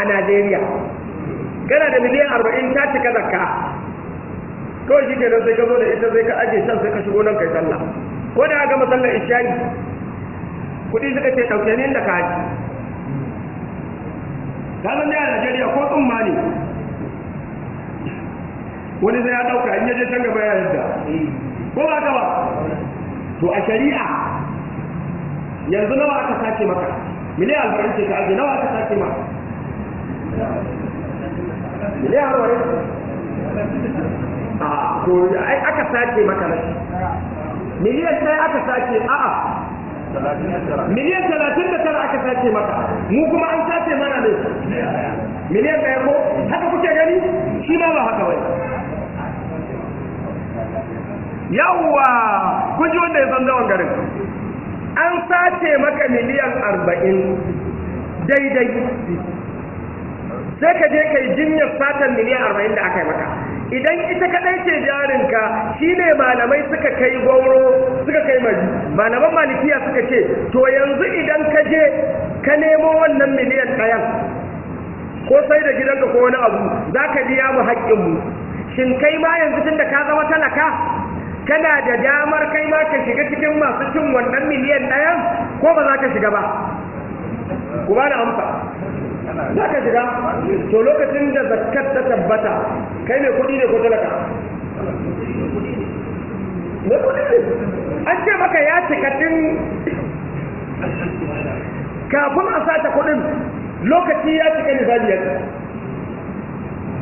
a Najeriya kana da miliyan 40 ta cika zakka kawai shi kenan sai ka zo da ita sai ka aje can sai ka shigo nan kai sallah ko da ga masallar isha'i kudi suka ce dauke ni da ka haji kanan ne a Najeriya ko tsumma ne wani sai ya dauka in yaje can gaba ya yadda ko ba ka ba to a shari'a yanzu nawa aka sace maka miliyan 40 ce ka aje nawa aka sace maka miliyan 40 to ai aka sace maka nan miliyan sai aka sace a'a miliyan 39 aka sace maka mu kuma an sace mana ne miliyan ɗaya ko haka kuke gani shi ma ba haka wai yawwa kun ji wanda ya san zaman garin an sace maka miliyan 40 daidai sai ka je kai jinyar satan miliyan 40 da aka yi maka idan ita kadai ce jarinka shine malamai suka kai gauro suka kai mari malaman malikiya suka ce to yanzu idan ka je ka nemo wannan miliyan ɗayan ko sai da gidanka ko wani abu za ka biya mu haƙƙinmu shin kai ma yanzu tun da ka zama talaka kana da damar kai ma ka shiga cikin masu cin wannan miliyan ɗayan ko ba za ka shiga ba ku ba da amsa za ka shiga to lokacin da zakat ta tabbata kai ne kudi ne ko talaka ne kudi ne an ce maka ya cika tun kafin a sata kudin lokaci ya cika nizaliyar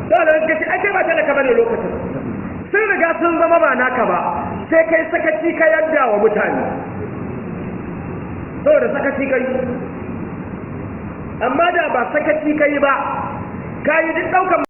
da gaske ake ba talaka bane lokacin sun riga sun zama ba naka ba sai kai sakaci ka yadda wa mutane saboda sakaci kai amma da ba sakaci kai ba ka yi duk ɗaukan